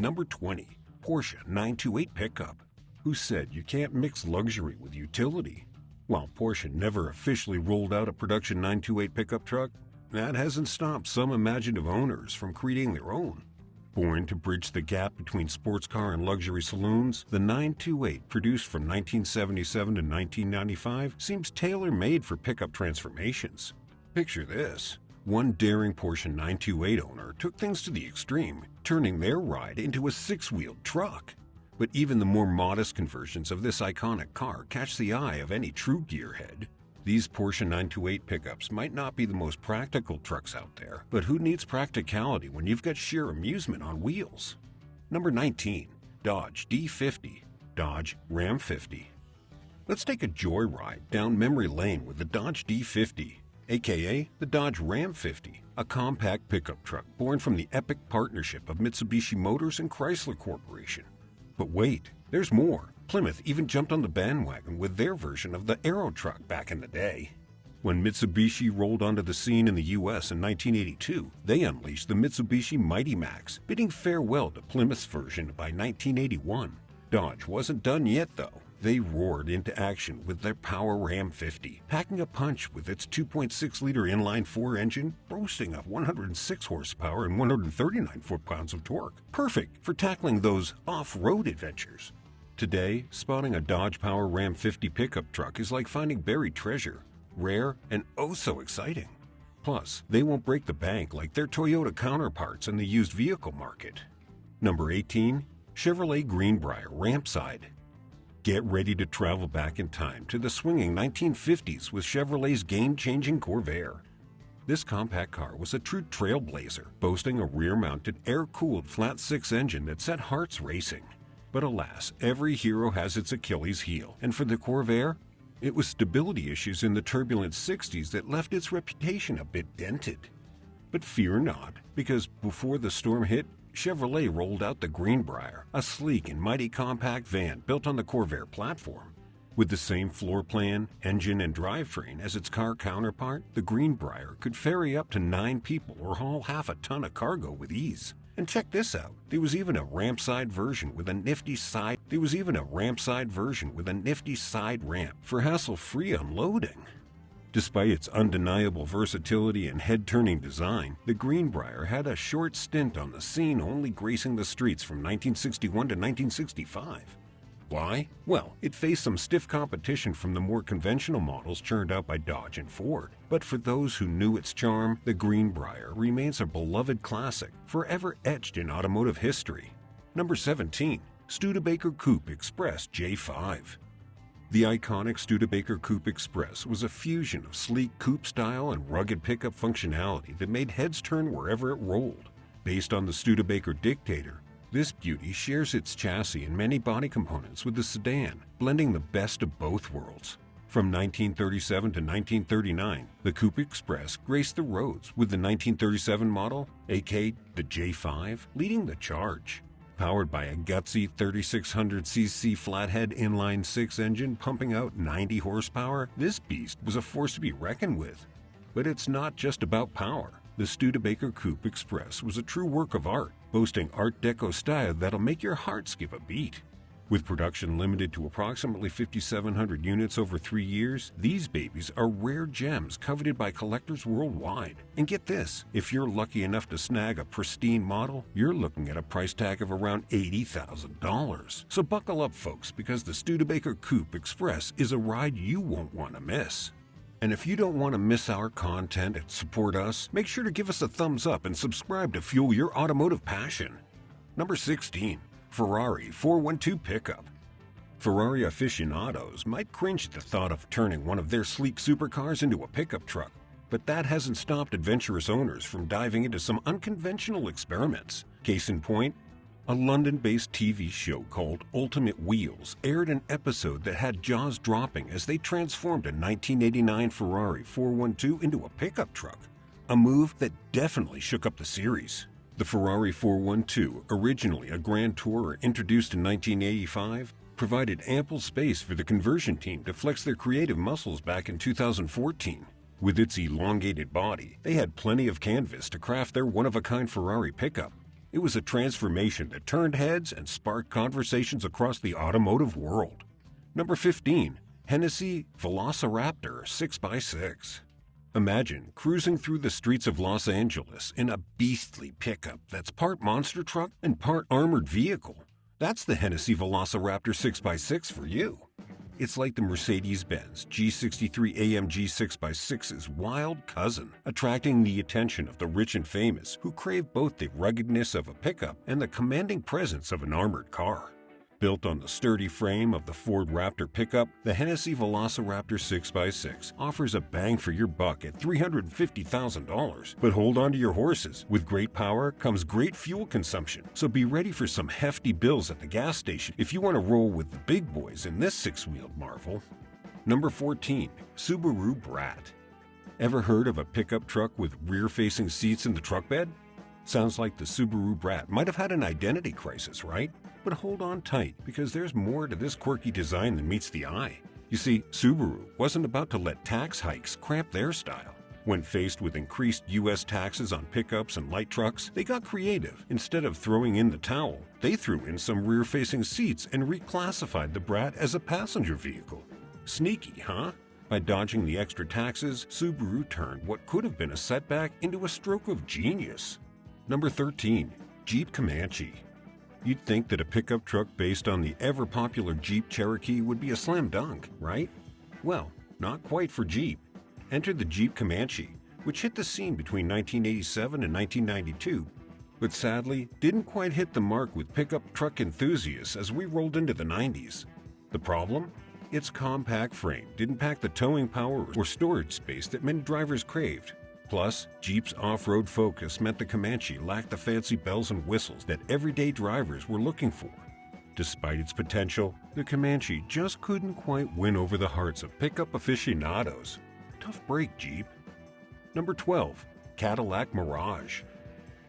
Number 20. Porsche 928 pickup. Who said you can't mix luxury with utility? While Porsche never officially rolled out a production 928 pickup truck, that hasn't stopped some imaginative owners from creating their own. Born to bridge the gap between sports car and luxury saloons, the 928, produced from 1977 to 1995, seems tailor-made for pickup transformations. Picture this. One daring Porsche 928 owner took things to the extreme, turning their ride into a six-wheeled truck. But even the more modest conversions of this iconic car catch the eye of any true gearhead. These Porsche 928 pickups might not be the most practical trucks out there, but who needs practicality when you've got sheer amusement on wheels? Number 19. Dodge D50, Dodge Ram 50. Let's take a joyride down memory lane with the Dodge D50, aka the Dodge Ram 50, a compact pickup truck born from the epic partnership of Mitsubishi Motors and Chrysler Corporation. But wait, there's more. Plymouth even jumped on the bandwagon with their version of the Aero truck back in the day. When Mitsubishi rolled onto the scene in the US in 1982, they unleashed the Mitsubishi Mighty Max, bidding farewell to Plymouth's version by 1981. Dodge wasn't done yet though. They roared into action with their Power Ram 50, packing a punch with its 2.6-liter inline-4 engine, boasting of 106 horsepower and 139 foot-pounds of torque. Perfect for tackling those off-road adventures. Today, spotting a Dodge Power Ram 50 pickup truck is like finding buried treasure, rare and oh so exciting. Plus, they won't break the bank like their Toyota counterparts in the used vehicle market. Number 18. Chevrolet Greenbrier Rampside. Get ready to travel back in time to the swinging 1950s with Chevrolet's game-changing Corvair. This compact car was a true trailblazer, boasting a rear-mounted, air-cooled flat-six engine that set hearts racing. But alas, every hero has its Achilles heel, and for the Corvair, it was stability issues in the turbulent 60s that left its reputation a bit dented. But fear not, because before the storm hit, Chevrolet rolled out the Greenbrier, a sleek and mighty compact van built on the Corvair platform. With the same floor plan, engine, and drivetrain as its car counterpart, the Greenbrier could ferry up to 9 people or haul half a ton of cargo with ease. And check this out, there was even a rampside version with a nifty side ramp for hassle-free unloading. Despite its undeniable versatility and head-turning design, the Greenbrier had a short stint on the scene, only gracing the streets from 1961 to 1965. Why? Well, it faced some stiff competition from the more conventional models churned out by Dodge and Ford. But for those who knew its charm, the Greenbrier remains a beloved classic, forever etched in automotive history. Number 17. Studebaker Coupe Express J5. The iconic Studebaker Coupe Express was a fusion of sleek coupe style and rugged pickup functionality that made heads turn wherever it rolled. Based on the Studebaker Dictator, this beauty shares its chassis and many body components with the sedan, blending the best of both worlds. From 1937 to 1939, the Coupe Express graced the roads with the 1937 model, aka the J5, leading the charge. Powered by a gutsy 3600cc flathead inline-6 engine pumping out 90 horsepower, this beast was a force to be reckoned with. But it's not just about power. The Studebaker Coupe Express was a true work of art, boasting Art Deco style that'll make your heart skip a beat. With production limited to approximately 5,700 units over 3 years, these babies are rare gems coveted by collectors worldwide. And get this, if you're lucky enough to snag a pristine model, you're looking at a price tag of around $80,000. So buckle up, folks, because the Studebaker Coupe Express is a ride you won't want to miss. And if you don't want to miss our content and support us, make sure to give us a thumbs up and subscribe to fuel your automotive passion. Number 16. Ferrari 412 pickup. Ferrari aficionados might cringe at the thought of turning one of their sleek supercars into a pickup truck, but that hasn't stopped adventurous owners from diving into some unconventional experiments. Case in point, a London-based TV show called Ultimate Wheels aired an episode that had jaws dropping as they transformed a 1989 Ferrari 412 into a pickup truck, a move that definitely shook up the series. The Ferrari 412, originally a Grand Tourer introduced in 1985, provided ample space for the conversion team to flex their creative muscles back in 2014. With its elongated body, they had plenty of canvas to craft their one-of-a-kind Ferrari pickup. It was a transformation that turned heads and sparked conversations across the automotive world. Number 15. Hennessy Velociraptor 6x6. Imagine cruising through the streets of Los Angeles in a beastly pickup that's part monster truck and part armored vehicle. That's the Hennessy Velociraptor 6x6 for you. It's like the Mercedes-Benz G63 AMG 6x6's wild cousin, attracting the attention of the rich and famous who crave both the ruggedness of a pickup and the commanding presence of an armored car. Built on the sturdy frame of the Ford Raptor pickup, the Hennessy Velociraptor 6x6 offers a bang for your buck at $350,000. But hold on to your horses. With great power comes great fuel consumption, so be ready for some hefty bills at the gas station if you want to roll with the big boys in this six-wheeled marvel. Number 14. Subaru Brat. Ever heard of a pickup truck with rear-facing seats in the truck bed? Sounds like the Subaru Brat might have had an identity crisis, right? But hold on tight, because there's more to this quirky design than meets the eye. You see, Subaru wasn't about to let tax hikes cramp their style. When faced with increased U.S. taxes on pickups and light trucks, they got creative. Instead of throwing in the towel, they threw in some rear-facing seats and reclassified the Brat as a passenger vehicle. Sneaky, huh? By dodging the extra taxes, Subaru turned what could have been a setback into a stroke of genius. Number 13. Jeep Comanche. You'd think that a pickup truck based on the ever-popular Jeep Cherokee would be a slam dunk, right? Well, not quite for Jeep. Enter the Jeep Comanche, which hit the scene between 1987 and 1992, but sadly didn't quite hit the mark with pickup truck enthusiasts as we rolled into the 90s. The problem? Its compact frame didn't pack the towing power or storage space that many drivers craved. Plus, Jeep's off-road focus meant the Comanche lacked the fancy bells and whistles that everyday drivers were looking for. Despite its potential, the Comanche just couldn't quite win over the hearts of pickup aficionados. Tough break, Jeep. Number 12. Cadillac Mirage.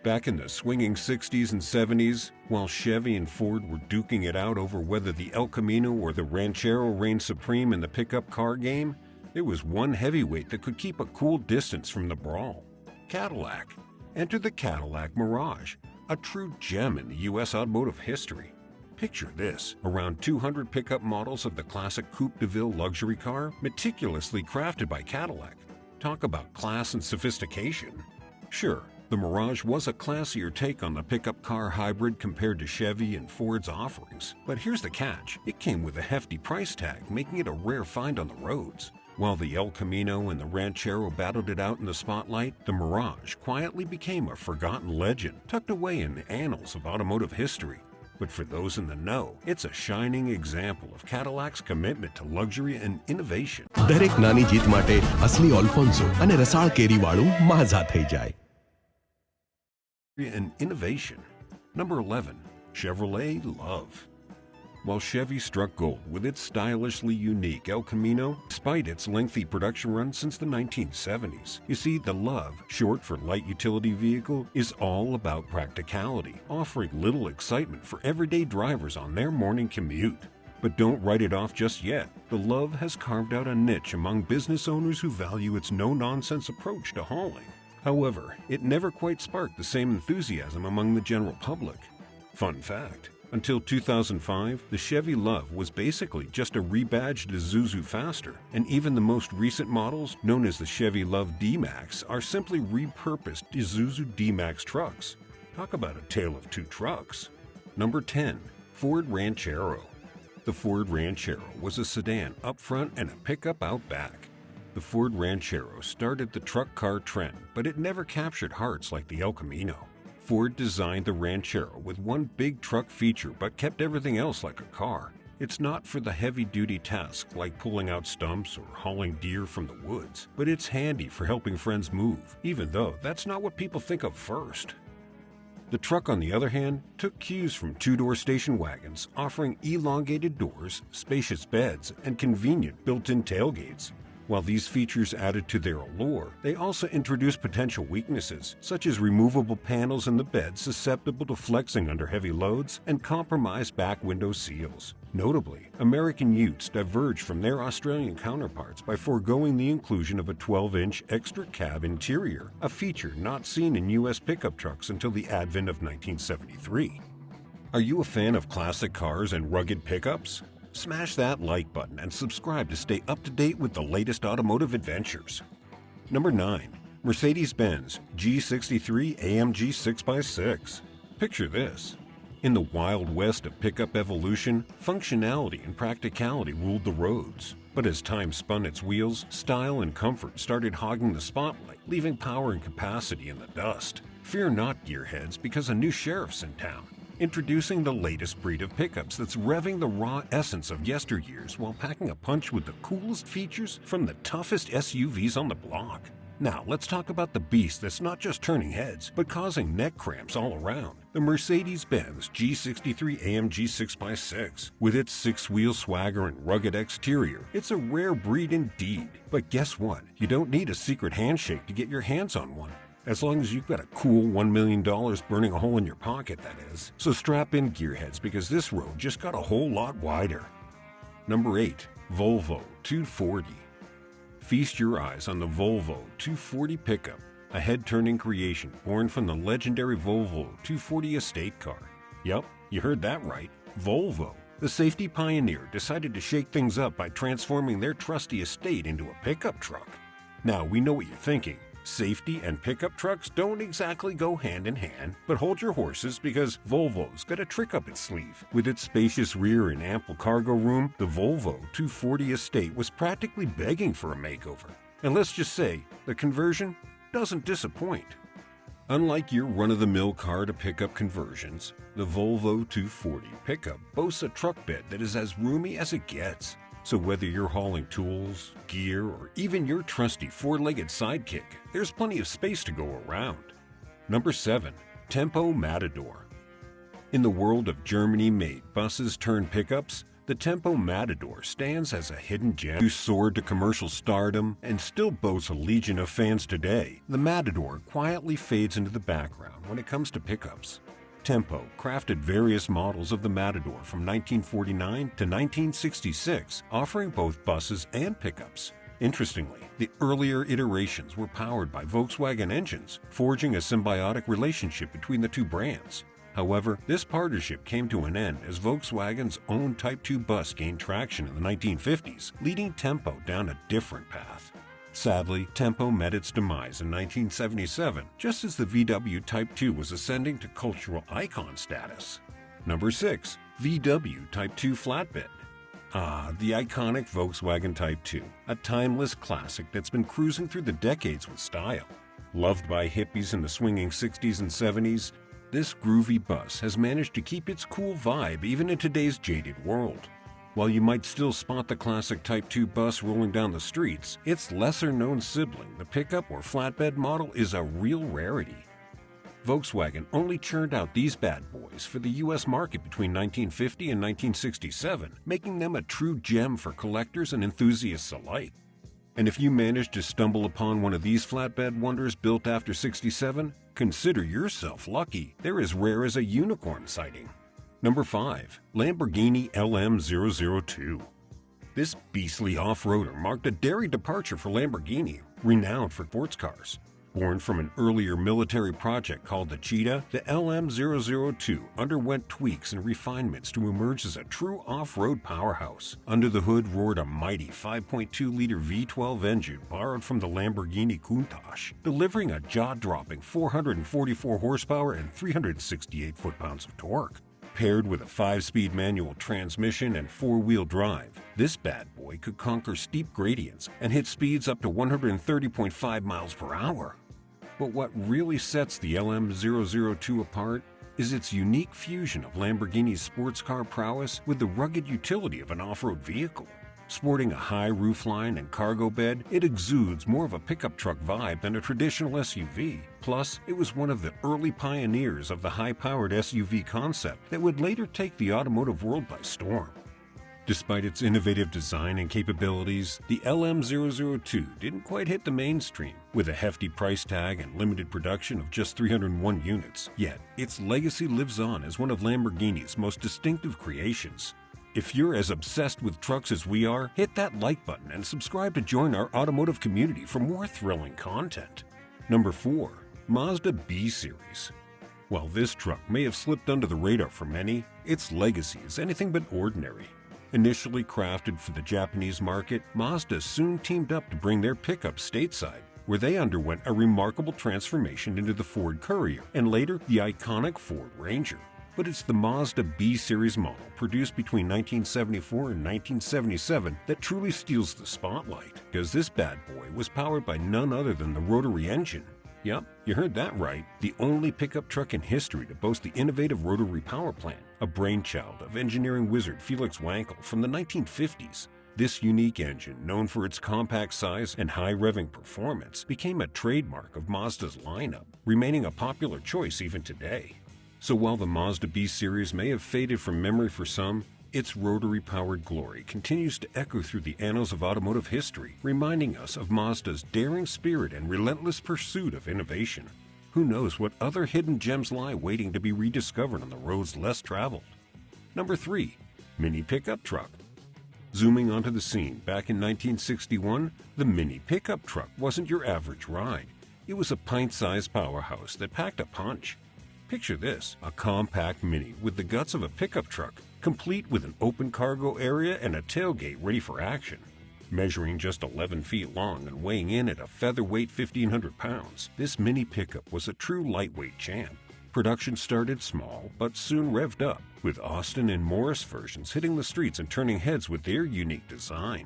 Back in the swinging 60s and 70s, while Chevy and Ford were duking it out over whether the El Camino or the Ranchero reigned supreme in the pickup car game, there was one heavyweight that could keep a cool distance from the brawl. Cadillac. Enter the Cadillac Mirage, a true gem in the U.S. automotive history. Picture this, around 200 pickup models of the classic Coupe de Ville luxury car, meticulously crafted by Cadillac. Talk about class and sophistication. Sure, the Mirage was a classier take on the pickup car hybrid compared to Chevy and Ford's offerings. But here's the catch, it came with a hefty price tag, making it a rare find on the roads. While the El Camino and the Ranchero battled it out in the spotlight, the Mirage quietly became a forgotten legend, tucked away in the annals of automotive history. But for those in the know, it's a shining example of Cadillac's commitment to luxury and innovation. દરેક નાની જીત માટે અસલી ઓલ્ફોન્સો અને રસાળ કેરીવાળું માઝા થઈ જાય. And innovation. Number 11. Chevrolet Love. While Chevy struck gold with its stylishly unique El Camino, despite its lengthy production run since the 1970s, you see, the Love, short for light utility vehicle, is all about practicality, offering little excitement for everyday drivers on their morning commute. But don't write it off just yet. The Love has carved out a niche among business owners who value its no-nonsense approach to hauling. However, it never quite sparked the same enthusiasm among the general public. Fun fact. Until 2005, the Chevy Love was basically just a rebadged Isuzu Faster, and even the most recent models, known as the Chevy Love D-Max, are simply repurposed Isuzu D-Max trucks. Talk about a tale of two trucks. Number 10. Ford Ranchero. The Ford Ranchero was a sedan up front and a pickup out back. The Ford Ranchero started the truck car trend, but it never captured hearts like the El Camino. Ford designed the Ranchero with one big truck feature but kept everything else like a car. It's not for the heavy-duty tasks like pulling out stumps or hauling deer from the woods, but it's handy for helping friends move, even though that's not what people think of first. The truck, on the other hand, took cues from two-door station wagons, offering elongated doors, spacious beds, and convenient built-in tailgates. While these features added to their allure, they also introduced potential weaknesses, such as removable panels in the bed susceptible to flexing under heavy loads and compromised back window seals. Notably, American Utes diverged from their Australian counterparts by foregoing the inclusion of a 12-inch extra cab interior, a feature not seen in U.S. pickup trucks until the advent of 1973. Are you a fan of classic cars and rugged pickups? Smash that like button and subscribe to stay up to date with the latest automotive adventures. Number 9. Mercedes-Benz G63 AMG 6x6. Picture this. In the wild west of pickup evolution, functionality and practicality ruled the roads. But as time spun its wheels, style and comfort started hogging the spotlight, leaving power and capacity in the dust. Fear not, gearheads, because a new sheriff's in town. Introducing the latest breed of pickups that's revving the raw essence of yesteryears while packing a punch with the coolest features from the toughest SUVs on the block. Now, let's talk about the beast that's not just turning heads, but causing neck cramps all around. The Mercedes-Benz G63 AMG 6x6. With its six-wheel swagger and rugged exterior, it's a rare breed indeed. But guess what? You don't need a secret handshake to get your hands on one. As long as you've got a cool $1 million burning a hole in your pocket, that is. So strap in, gearheads, because this road just got a whole lot wider. Number 8. Volvo 240. Feast your eyes on the Volvo 240 pickup, a head-turning creation born from the legendary Volvo 240 estate car. Yup, you heard that right. Volvo, the safety pioneer, decided to shake things up by transforming their trusty estate into a pickup truck. Now, we know what you're thinking. Safety and pickup trucks don't exactly go hand in hand, but hold your horses because Volvo's got a trick up its sleeve. With its spacious rear and ample cargo room, the Volvo 240 estate was practically begging for a makeover. And let's just say, the conversion doesn't disappoint. Unlike your run-of-the-mill car-to-pickup conversions, the Volvo 240 pickup boasts a truck bed that is as roomy as it gets. So whether you're hauling tools, gear, or even your trusty four-legged sidekick, there's plenty of space to go around. Number 7. Tempo Matador. In the world of Germany-made buses turned pickups, the Tempo Matador stands as a hidden gem. Who soared to commercial stardom and still boasts a legion of fans today, the Matador quietly fades into the background when it comes to pickups. Tempo crafted various models of the Matador from 1949 to 1966, offering both buses and pickups. Interestingly, the earlier iterations were powered by Volkswagen engines, forging a symbiotic relationship between the two brands. However, this partnership came to an end as Volkswagen's own Type 2 bus gained traction in the 1950s, leading Tempo down a different path. Sadly, Tempo met its demise in 1977, just as the VW Type 2 was ascending to cultural icon status. Number 6. VW Type 2 Flatbed. The iconic Volkswagen Type 2, a timeless classic that's been cruising through the decades with style. Loved by hippies in the swinging 60s and 70s, this groovy bus has managed to keep its cool vibe even in today's jaded world. While you might still spot the classic Type 2 bus rolling down the streets, its lesser-known sibling, the pickup or flatbed model, is a real rarity. Volkswagen only churned out these bad boys for the U.S. market between 1950 and 1967, making them a true gem for collectors and enthusiasts alike. And if you manage to stumble upon one of these flatbed wonders built after '67, consider yourself lucky. They're as rare as a unicorn sighting. Number 5. Lamborghini LM002. This beastly off-roader marked a daring departure for Lamborghini, renowned for sports cars. Born from an earlier military project called the Cheetah, the LM002 underwent tweaks and refinements to emerge as a true off-road powerhouse. Under the hood roared a mighty 5.2-liter V12 engine borrowed from the Lamborghini Countach, delivering a jaw-dropping 444 horsepower and 368 foot-pounds of torque. Paired with a 5-speed manual transmission and 4-wheel drive, this bad boy could conquer steep gradients and hit speeds up to 130.5 miles per hour. But what really sets the LM002 apart is its unique fusion of Lamborghini's sports car prowess with the rugged utility of an off-road vehicle. Sporting a high roofline and cargo bed, it exudes more of a pickup truck vibe than a traditional SUV. Plus, it was one of the early pioneers of the high-powered SUV concept that would later take the automotive world by storm. Despite its innovative design and capabilities, the LM002 didn't quite hit the mainstream, with a hefty price tag and limited production of just 301 units. Yet, its legacy lives on as one of Lamborghini's most distinctive creations. If you're as obsessed with trucks as we are, hit that like button and subscribe to join our automotive community for more thrilling content. Number 4. Mazda B Series. While this truck may have slipped under the radar for many, its legacy is anything but ordinary. Initially crafted for the Japanese market, Mazda soon teamed up to bring their pickup stateside, where they underwent a remarkable transformation into the Ford Courier and later the iconic Ford Ranger. But it's the Mazda B Series model produced between 1974 and 1977 that truly steals the spotlight, because this bad boy was powered by none other than the rotary engine. Yep, you heard that right. The only pickup truck in history to boast the innovative rotary power plant, a brainchild of engineering wizard Felix Wankel from the 1950s. This unique engine, known for its compact size and high revving performance, became a trademark of Mazda's lineup, remaining a popular choice even today. So while the Mazda B Series may have faded from memory for some, its rotary-powered glory continues to echo through the annals of automotive history, reminding us of Mazda's daring spirit and relentless pursuit of innovation. Who knows what other hidden gems lie waiting to be rediscovered on the roads less traveled? Number 3. Mini Pickup Truck. Zooming onto the scene back in 1961, the Mini Pickup Truck wasn't your average ride. It was a pint-sized powerhouse that packed a punch. Picture this, a compact Mini with the guts of a pickup truck, complete with an open cargo area and a tailgate ready for action. Measuring just 11 feet long and weighing in at a featherweight 1,500 pounds, this Mini pickup was a true lightweight champ. Production started small, but soon revved up, with Austin and Morris versions hitting the streets and turning heads with their unique design.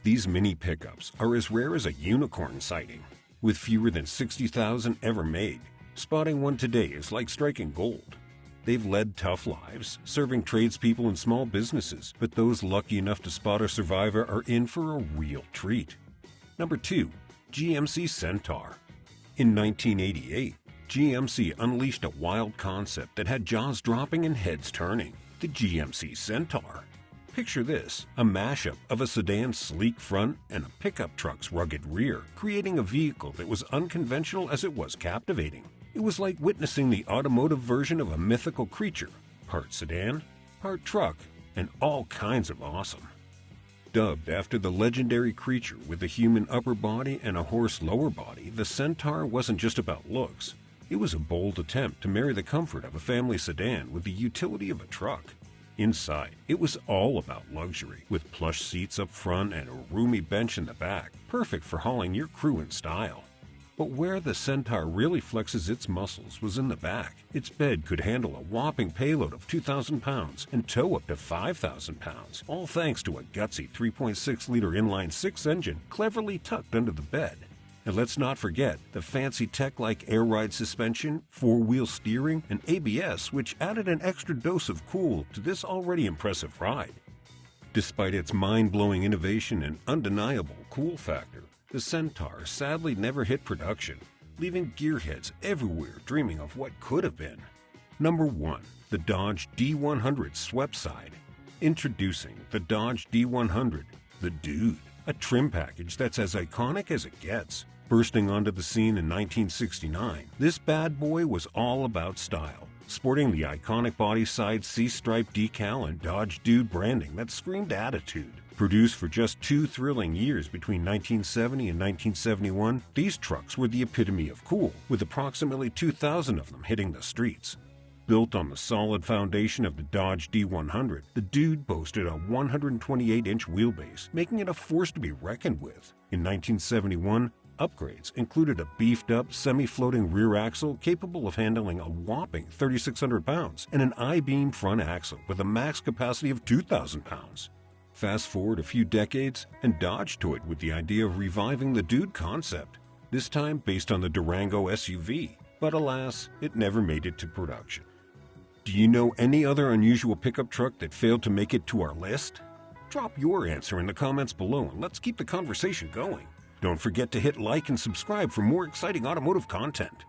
These Mini pickups are as rare as a unicorn sighting, with fewer than 60,000 ever made. Spotting one today is like striking gold. They've led tough lives, serving tradespeople and small businesses, but those lucky enough to spot a survivor are in for a real treat. Number 2. GMC Centaur. In 1988, GMC unleashed a wild concept that had jaws dropping and heads turning, the GMC Centaur. Picture this, a mashup of a sedan's sleek front and a pickup truck's rugged rear, creating a vehicle that was unconventional as it was captivating. It was like witnessing the automotive version of a mythical creature, part sedan, part truck, and all kinds of awesome. Dubbed after the legendary creature with a human upper body and a horse lower body, the Centaur wasn't just about looks. It was a bold attempt to marry the comfort of a family sedan with the utility of a truck. Inside, it was all about luxury, with plush seats up front and a roomy bench in the back, perfect for hauling your crew in style. But where the Centaur really flexes its muscles was in the back. Its bed could handle a whopping payload of 2,000 pounds and tow up to 5,000 pounds, all thanks to a gutsy 3.6-liter inline-six engine cleverly tucked under the bed. And let's not forget the fancy tech like air ride suspension, four-wheel steering, and ABS, which added an extra dose of cool to this already impressive ride. Despite its mind-blowing innovation and undeniable cool factor, the Centaur sadly never hit production, leaving gearheads everywhere dreaming of what could have been. Number 1. The Dodge D100 Swept Side. Introducing the Dodge D100, the Dude, a trim package that's as iconic as it gets. Bursting onto the scene in 1969, this bad boy was all about style, sporting the iconic body side C-stripe decal and Dodge Dude branding that screamed attitude. Produced for just 2 thrilling years between 1970 and 1971, these trucks were the epitome of cool, with approximately 2,000 of them hitting the streets. Built on the solid foundation of the Dodge D100, the Dude boasted a 128-inch wheelbase, making it a force to be reckoned with. In 1971, upgrades included a beefed-up, semi-floating rear axle capable of handling a whopping 3,600 pounds and an I-beam front axle with a max capacity of 2,000 pounds. Fast forward a few decades, and Dodge toyed with the idea of reviving the Dude concept, this time based on the Durango SUV, but alas, it never made it to production. Do you know any other unusual pickup truck that failed to make it to our list? Drop your answer in the comments below and let's keep the conversation going. Don't forget to hit like and subscribe for more exciting automotive content.